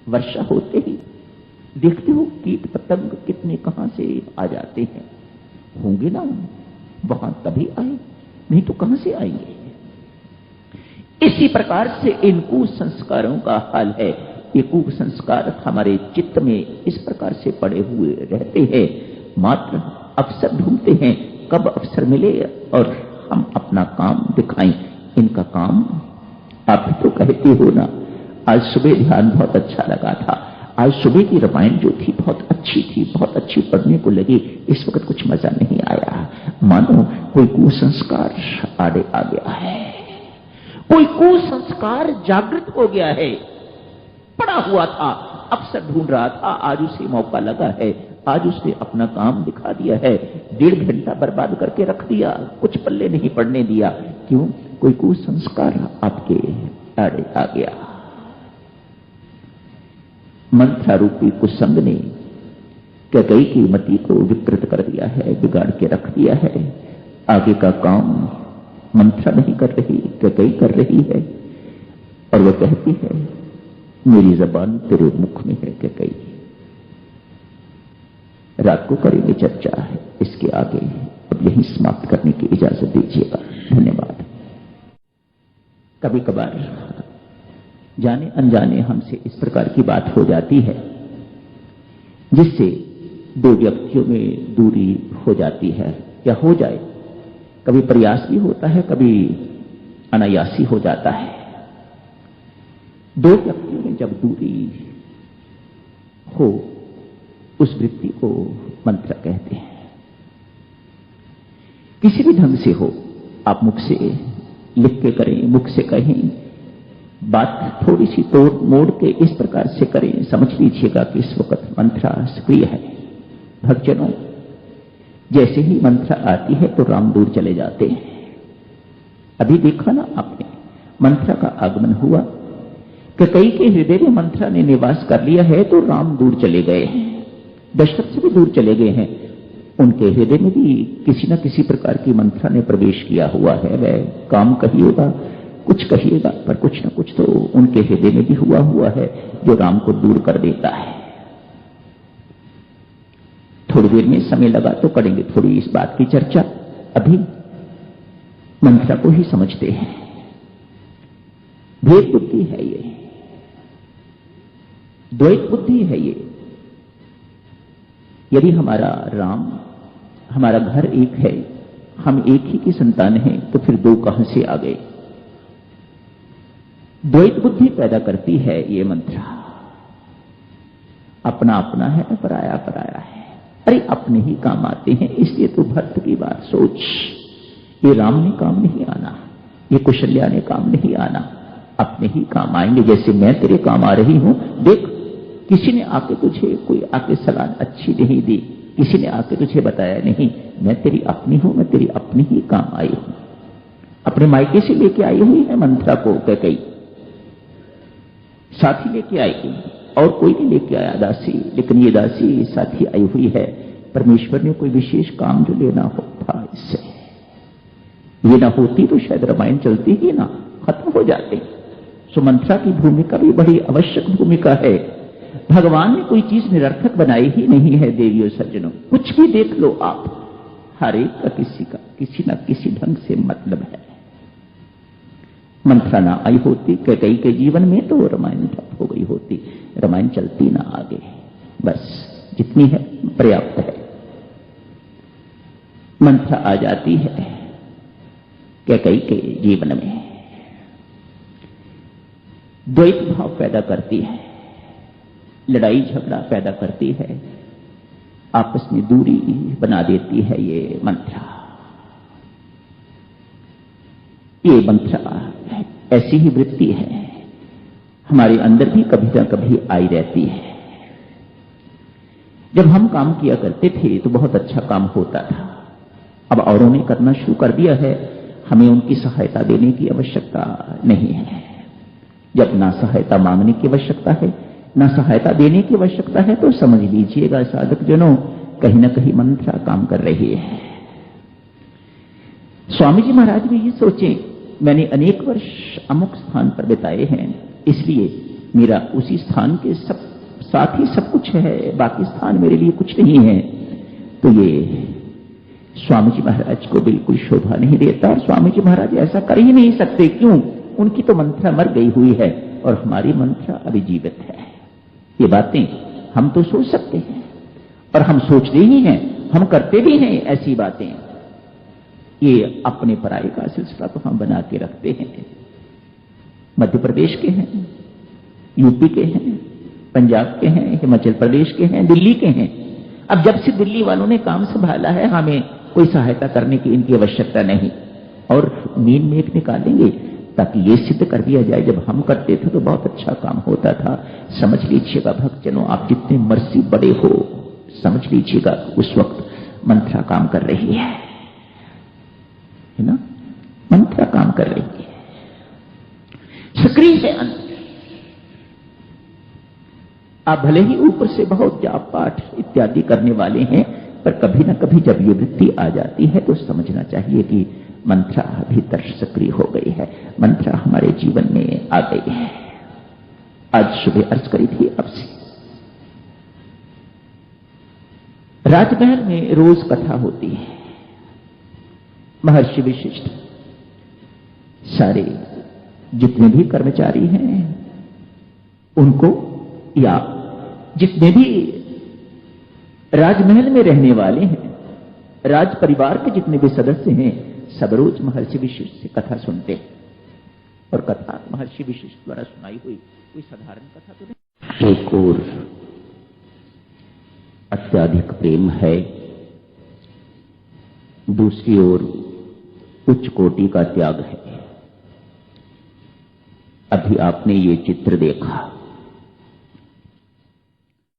वर्षा होते ही देखते हो कीट पतंग कितने कहां से आ जाते हैं। होंगे ना वहां तभी आए, नहीं तो कहां से आएंगे। इसी प्रकार से इन कुसंस्कारों का हाल है। ये कुसंस्कार हमारे चित्त में इस प्रकार से पड़े हुए रहते हैं, मात्र अवसर ढूंढते हैं कब अवसर मिले और हम अपना काम दिखाएं। इनका काम आप तो कहते हो ना। आज सुबह ध्यान बहुत अच्छा लगा था। आज सुबह की रामायण जो थी बहुत अच्छी थी, बहुत अच्छी पढ़ने को लगी। इस वक्त कुछ मजा नहीं आया, मानो कोई कुसंस्कार आड़े आ गया है, कोई कुसंस्कार जागृत हो गया है। पड़ा हुआ था, अवसर ढूंढ रहा था, आज उसे मौका लगा है, आज उसने अपना काम दिखा दिया है। 1.5 घंटा बर्बाद करके रख दिया, कुछ पल्ले नहीं पड़ने दिया। क्यों? कोई कुसंस्कार आपके आड़े आ गया। मंत्रारूपी कुसंग ने कैकेयी की मति को विकृत कर दिया है, बिगाड़ के रख दिया है। आगे का काम मंत्रा नहीं कर रही, कैकेयी कर रही है। और वह कहती है मेरी जबान तेरे मुख में है कैकेयी। रात को करेंगे चर्चा है इसके आगे, अब यहीं समाप्त करने की इजाजत दीजिएगा। धन्यवाद। कभी कभार जाने अनजाने हमसे इस प्रकार की बात हो जाती है जिससे 2 व्यक्तियों में दूरी हो जाती है या हो जाए। कभी प्रयास भी होता है, कभी अनायासी हो जाता है। 2 व्यक्तियों में जब दूरी हो उस वृत्ति को मंत्र कहते हैं। किसी भी ढंग से हो, आप मुख से लिख के करें, मुख से कहें, बात थोड़ी सी तोड़ मोड़ के इस प्रकार से करें, समझ लीजिएगा कि इस वक्त मंत्रा सक्रिय है। भक्तजनों, जैसे ही मंत्रा आती है तो राम दूर चले जाते हैं। अभी देखा ना आपने, मंत्रा का आगमन हुआ, कैकेयी के हृदय में मंत्रा ने निवास कर लिया है तो राम दूर चले गए हैं, दशरथ से भी दूर चले गए हैं। उनके हृदय में भी किसी न किसी प्रकार की मंत्रा ने प्रवेश किया हुआ है। वह काम कहिएगा, कुछ कहिएगा, पर कुछ न कुछ तो उनके हृदय में भी हुआ है जो राम को दूर कर देता है। थोड़ी देर में समय लगा तो करेंगे थोड़ी इस बात की चर्चा। अभी मंत्रा को ही समझते हैं। भेद बुद्धि है ये, द्वैत बुद्धि है ये। यदि हमारा राम, हमारा घर एक है, हम एक ही की संतान हैं, तो फिर 2 कहां से आ गए? द्वैत बुद्धि पैदा करती है ये मंत्रा। अपना अपना है, पराया पराया है। अरे अपने ही काम आते हैं, इसलिए तो भक्त की बात सोच। ये राम ने काम नहीं आना, ये कौशल्या ने काम नहीं आना, अपने ही काम आएंगे। जैसे मैं तेरे काम आ रही हूं, देख किसी ने आके तुझे कोई आके सलाह अच्छी नहीं दी, किसी ने आके तुझे बताया नहीं, मैं तेरी अपनी हूं, मैं तेरी अपनी ही काम आई हूं। अपने मायके से लेके आई हुई है मंत्रा को कैकेयी, साथी लेके आई, और कोई नहीं लेके आया दासी, लेकिन ये दासी साथी आई हुई है। परमेश्वर ने कोई विशेष काम जो लेना होता इससे, ये ना होती तो शायद रामायण चलती ही ना, खत्म हो जाते। सो मंत्रा की भूमिका भी बड़ी आवश्यक भूमिका है। भगवान ने कोई चीज निरर्थक बनाई ही नहीं है। देवियों सज्जनों, कुछ भी देख लो आप, हर एक का किसी न किसी ढंग से मतलब है। मंत्रा ना आई होती कैकेयी के जीवन में तो रामायण ठप हो गई होती, रामायण चलती ना आगे। बस जितनी है पर्याप्त है। मंत्रा आ जाती है कैकेयी के जीवन में, द्वैत भाव पैदा करती है, लड़ाई झगड़ा पैदा करती है, आपस में दूरी बना देती है ये मंत्रा। ये मंत्रा ऐसी ही वृत्ति है, हमारे अंदर भी कभी ना कभी आई रहती है। जब हम काम किया करते थे तो बहुत अच्छा काम होता था। अब औरों ने करना शुरू कर दिया है, हमें उनकी सहायता देने की आवश्यकता नहीं है। जब ना सहायता मांगने की आवश्यकता है, ना सहायता देने की आवश्यकता है, तो समझ लीजिएगा साधक जनों, कहीं ना कहीं मंत्रा काम कर रही है। स्वामी जी महाराज भी ये सोचें, मैंने अनेक वर्ष अमुक स्थान पर बिताए हैं, इसलिए मेरा उसी स्थान के साथ ही सब कुछ है, बाकी स्थान मेरे लिए कुछ नहीं है, तो ये स्वामी जी महाराज को बिल्कुल शोभा नहीं देता। और स्वामी जी महाराज ऐसा कर ही नहीं सकते। क्यों? उनकी तो मंत्रा मर गई हुई है और हमारी मंत्रा अभी जीवित है। ये बातें हम तो सोच सकते हैं और हम सोचते ही हैं, हम करते भी हैं ऐसी बातें। ये अपने पराये का सिलसिला तो हम बना के रखते हैं। मध्य प्रदेश के हैं, यूपी के हैं, पंजाब के हैं, हिमाचल प्रदेश के हैं, दिल्ली के हैं। अब जब से दिल्ली वालों ने काम संभाला है, हमें कोई सहायता करने की इनकी आवश्यकता नहीं। और नींद में एक निकालेंगे ताकि ये सिद्ध कर दिया जाए, जब हम करते थे तो बहुत अच्छा काम होता था। समझ लीजिएगा भक्तजनों, आप जितने मर्सी बड़े हो, समझ लीजिएगा उस वक्त मंत्रा काम कर रही है ना? मंत्रा काम कर रही है, सक्रिय है अंदर। आप भले ही ऊपर से बहुत जाप पाठ इत्यादि करने वाले हैं, पर कभी ना कभी जब ये वृत्ति आ जाती है तो समझना चाहिए कि मंत्रा भीतर सक्रिय हो गई है, मंत्रा हमारे जीवन में आ गई है। आज सुबह अर्ज करी थी आपसे, राजमहल में रोज कथा होती है। महर्षि विशिष्ट सारे जितने भी कर्मचारी हैं उनको, या जितने भी राजमहल में रहने वाले हैं, राज परिवार के जितने भी सदस्य हैं, सब रोज महर्षि विशिष्ट से कथा सुनते हैं। और कथा महर्षि विशिष्ट द्वारा सुनाई हुई कोई साधारण कथा तो नहीं। एक और अत्यधिक प्रेम है, दूसरी ओर उच्च कोटि का त्याग है। अभी आपने ये चित्र देखा,